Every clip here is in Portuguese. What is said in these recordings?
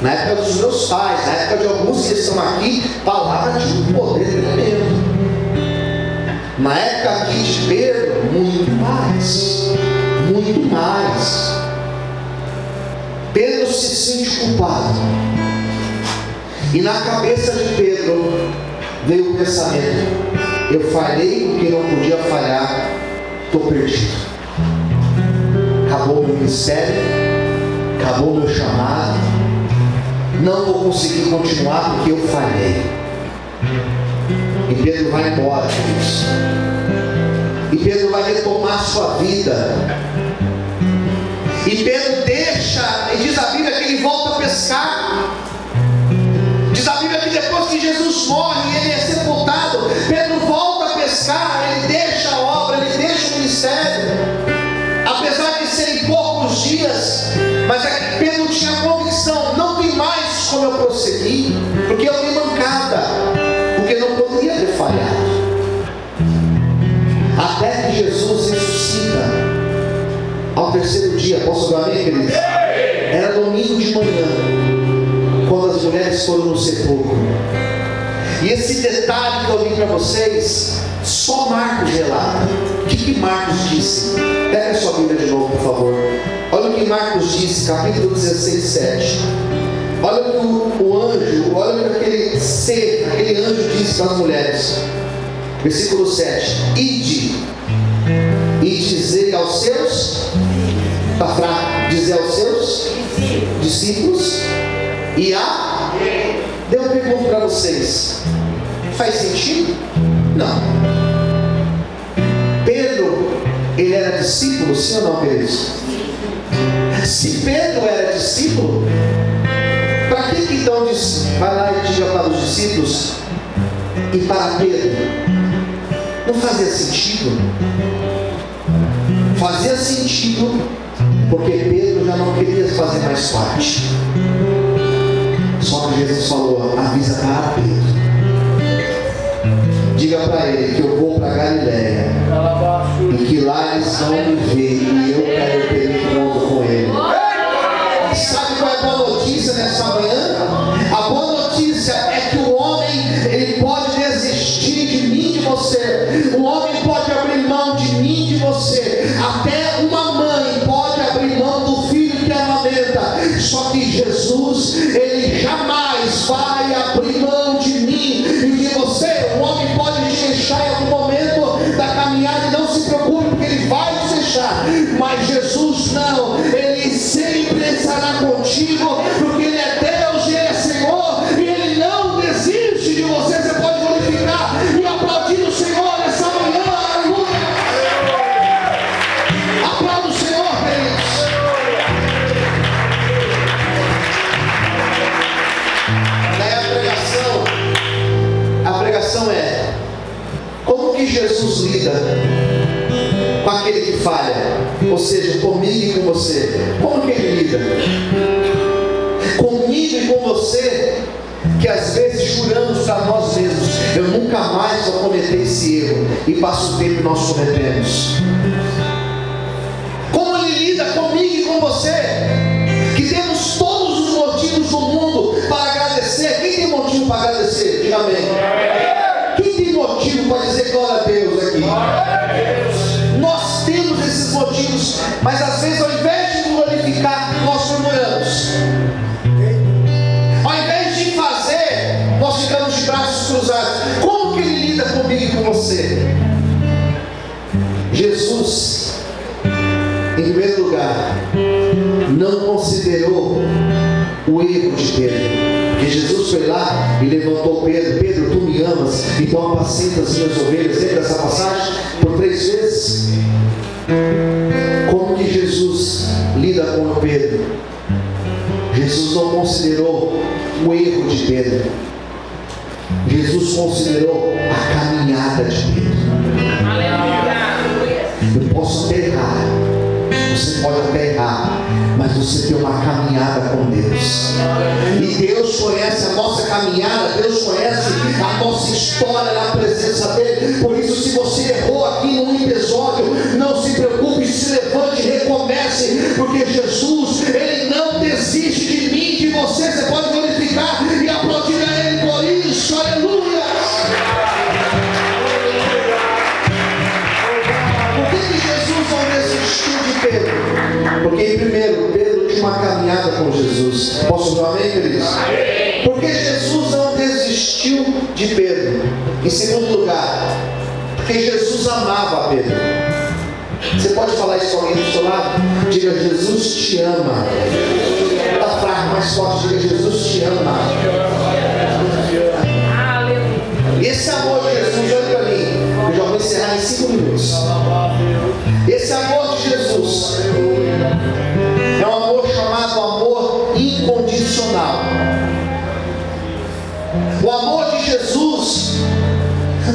na época dos meus pais, na época de alguns que estão aqui, palavra de um poder tremendo. Na época aqui de Pedro, muito mais. Muito mais. Pedro se sente culpado. E na cabeça de Pedro veio o pensamento: eu falhei porque não podia falhar, estou perdido. Acabou meu ministério, acabou meu chamado, não vou conseguir continuar porque eu falhei. E Pedro vai embora, queridos. E Pedro vai retomar sua vida. E Pedro deixa, e diz a Bíblia que ele volta a pescar. Diz a Bíblia que depois que Jesus morre e ele é sepultado, Pedro volta a pescar, ele deixa a obra, ele deixa o ministério. Apesar de serem poucos dias, mas é que Pedro tinha convicção: não tem mais como eu prosseguir, porque eu dei mancada, porque não poderia ter falhado. Até que Jesus ressuscita ao terceiro dia. Posso dar amém, queridos? Era domingo de manhã, quando as mulheres foram no sepulcro. E esse detalhe que eu li para vocês, só Marcos relata. O que Marcos disse? Pega a sua Bíblia de novo, por favor. Olha o que Marcos disse, capítulo 16, 7. Olha o que o anjo, olha o que aquele ser, aquele anjo disse para as mulheres. Versículo 7. Ide e dizer aos seus, está fraco, dizer aos seus discípulos e a... Eu pergunto para vocês, faz sentido? Não. Pedro, ele era discípulo, sim ou não, queridos? Se Pedro era discípulo, para que então diz, vai lá e diga para os discípulos e para Pedro? Não fazia sentido? Fazia sentido porque Pedro já não queria fazer mais parte. Só que Jesus falou: avisa para Pedro, diga para ele que eu vou para Galileia e que lá eles vão me ver e eu quero ter encontro com ele. Sabe qual é a boa notícia nessa manhã? A boa notícia é que o homem, ele pode desistir de mim e de você. O homem pode abrir mão de mim e de você. Até uma mãe pode abrir mão do filho que amamenta. Só que Jesus, ele jamais vai abrir mão de mim e de você. O homem pode te deixar em algum momento da caminhada, e não se preocupe, porque ele vai te deixar. Mas Jesus não, ele sempre estará contigo, porque ele é Deus e ele é Senhor, e ele não desiste de você. Você pode glorificar e aplaudir o Senhor nessa manhã. Aleluia! Aplauda o Senhor, queridos. Daí a pregação é: como que Jesus lida com aquele que falha? Ou seja, comigo e com você. Como que ele lida? Comigo e com você, que às vezes juramos para nós mesmos: eu nunca mais vou cometer esse erro, e passa o tempo e nós cometemos. Como ele lida comigo e com você, que temos todos os motivos do mundo para agradecer. Quem tem motivo para agradecer? Diga amém. Quem tem motivo para dizer glória a Deus aqui? Nós temos esses motivos, mas às vezes, ao invés de glorificar, nós murmuramos. Ao invés de fazer, nós ficamos de braços cruzados. Como que ele lida comigo e com você? Jesus, em primeiro lugar, não considerou o erro de Pedro. Porque Jesus foi lá e levantou Pedro: Pedro, tu me amas, então apacenta as minhas ovelhas. Lembra dessa passagem? Por 3 vezes. Como que Jesus lida com Pedro? Jesus não considerou o erro de Pedro. Jesus considerou a caminhada de Pedro. Eu posso até errar, você pode até errar, mas você tem uma caminhada com Deus. E Deus conhece a nossa caminhada, Deus conhece a nossa história na presença dele. Por isso, se você errou aqui num episódio, não se preocupe, se levante e recomece, porque Jesus, ele não desiste de mim, de você. Você pode caminhada com Jesus. Posso falar amém, queridos? Porque Jesus não desistiu de Pedro. Em segundo lugar, porque Jesus amava Pedro. Você pode falar isso com alguém do seu lado? Diga: Jesus te ama. Está fraco, mais forte. Diga: Jesus te ama. Esse amor de Jesus, olha para mim, eu já vou encerrar em 5 minutos. Esse amor de Jesus é um amor chamado amor incondicional. O amor de Jesus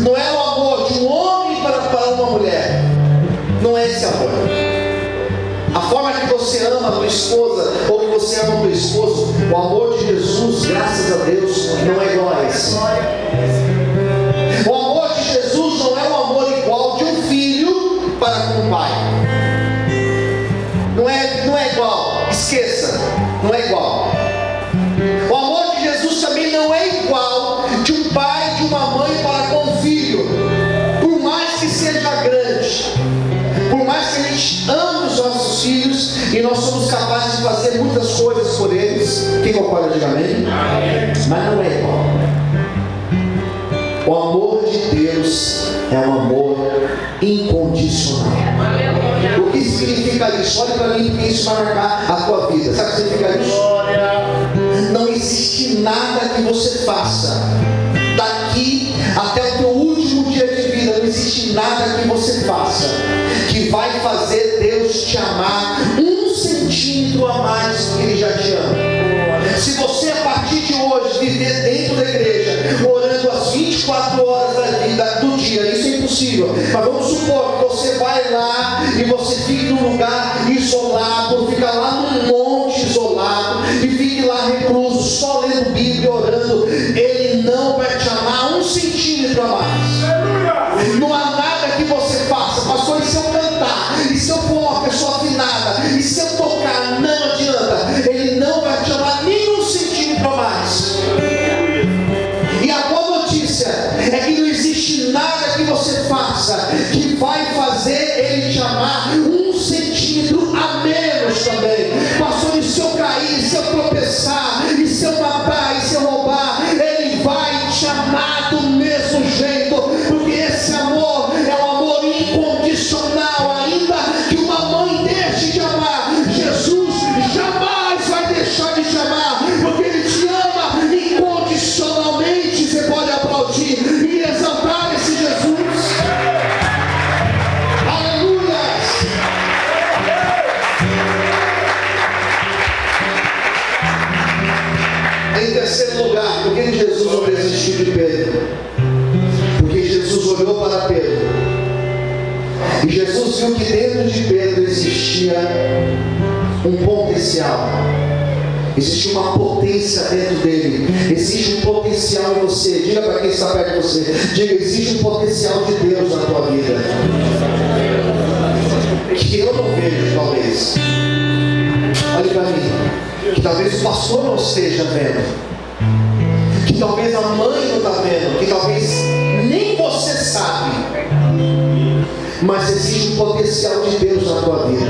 não é o amor de um homem para uma mulher. Não é esse amor. A forma que você ama a tua esposa, ou que você ama o teu esposo, o amor de Jesus, graças a Deus, não é igual a esse. O amor de Jesus não é o amor igual de um filho para com o pai. Não é igual. Esqueça, não é igual. O amor de Jesus também não é igual de um pai e de uma mãe para com o filho. Por mais que seja grande, por mais que a gente ame os nossos filhos e nós somos capazes de fazer muitas coisas por eles, quem concorda, diga amém? Mas não é igual. O amor de Deus é um amor incondicional. O que significa isso? Olha para mim, porque isso vai marcar a tua vida. Sabe o que significa isso? Não existe nada que você faça daqui até o teu último dia de vida. Não existe nada que você faça que vai fazer Deus te amar 1 centímetro a mais que Ele já te ama. Se você a partir de hoje viver dentro da igreja, orando as 24 horas do dia, isso é impossível. Mas vamos supor que você vai lá e você fique num lugar isolado, fica lá num monte isolado e fique lá recluso, só lendo Bíblia e orando. Ele não vai te amar 1 centímetro a mais. Não há nada que você faça, pastor, e se eu cantar, e se eu for uma pessoa afinada, e se eu tocar, não adianta. Ele não vai te amar nem 1 centímetro a mais. E a boa notícia é que não existe nada que você faça que vai fazer Ele te amar 1 centímetro a menos também. Pastor, e se eu cair, se eu tropeçar, e se eu matar, e se eu roubar, Ele vai te amar do mesmo jeito, porque esse amor é um amor incondicional. Ainda que uma mãe deixe de amar, Jesus jamais vai deixar de te amar, porque Ele te ama incondicionalmente. Você pode aplaudir e exaltar esse Jesus. Aleluia! Em terceiro lugar, por que Jesus não desistiu de Pedro? Porque Jesus olhou para Pedro e Jesus viu que dentro de Pedro existia um potencial. Existe uma potência dentro dele. Existe um potencial em você. Diga para quem está perto de você. Diga: existe um potencial de Deus na tua vida que eu não vejo, talvez. Olhe para mim. Que talvez o pastor não esteja vendo. Que talvez a mãe não está vendo. Que talvez nem você sabe. Mas existe um potencial de Deus na tua vida.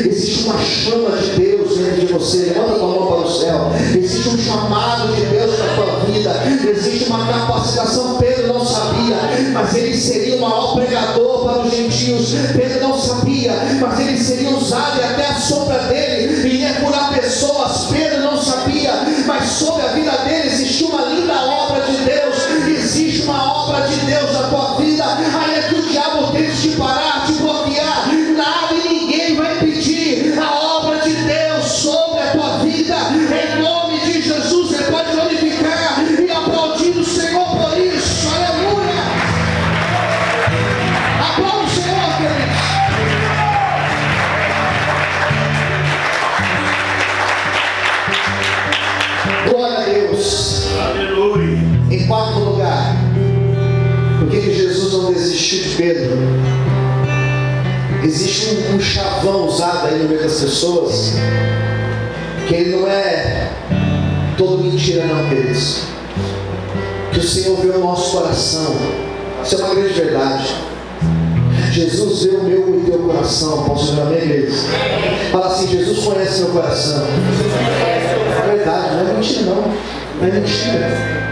Existe uma chama de Deus dentro de você. Levanta a tua mão para o céu. Existe um chamado de Deus na tua vida. Existe uma capacitação. Pedro não sabia, mas ele seria o maior pregador para os gentios. Pedro não sabia, mas ele seria usado e até a sombra dele iria curar pessoas. Pedro não sabia, mas sobre a vida dele existe uma linda obra de Deus. Existe uma obra de Deus na tua vida. Aí é que o diabo tente te parar, te bloquear. Nada e ninguém vai impedir a obra de Deus sobre a tua vida. Em nome de Jesus, você pode glorificar e aplaudir o Senhor por isso. Aleluia! Aplauda o Senhor, queridos. Glória a Deus. Aleluia. Em quarto lugar, por que Jesus não desistiu de Pedro? Existe um chavão usado aí no meio das pessoas, que ele não é todo mentira não, queridos. Que o Senhor vê o nosso coração. Isso é uma grande verdade. Jesus vê o meu e o teu coração. Posso dizer amém, igreja? Fala assim: Jesus conhece meu coração. É verdade, não é mentira não. Não é mentira.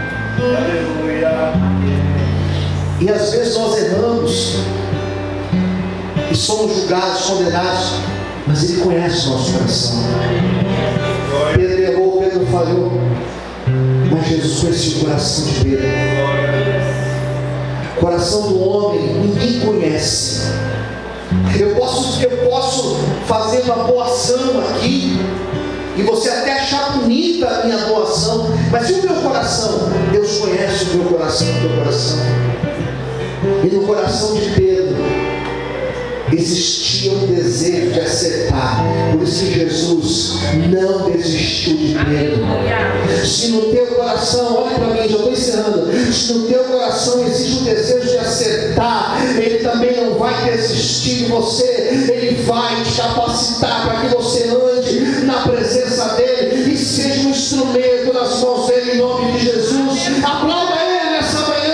E às vezes nós erramos e somos julgados, condenados, mas Ele conhece o nosso coração. Pedro errou, Pedro falhou, mas Jesus conhecia o coração de Pedro. O coração do homem ninguém conhece. Eu posso fazer uma boa ação aqui e você até achar bonita a minha boa ação, mas e o meu coração? Deus conhece o meu coração, o teu coração. E no coração de Pedro existia um desejo de acertar. Por isso que Jesus não desistiu de Pedro. Se no teu coração, olha para mim, já estou encerrando. Se no teu coração existe um desejo de acertar, Ele também não vai desistir de você. Ele vai te capacitar para que você ande na presença dEle e seja um instrumento nas mãos dEle, em nome de Jesus. Aplauda Ele nessa manhã.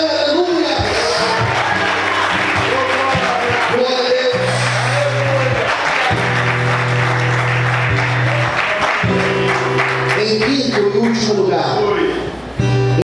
Em quinto e último lugar,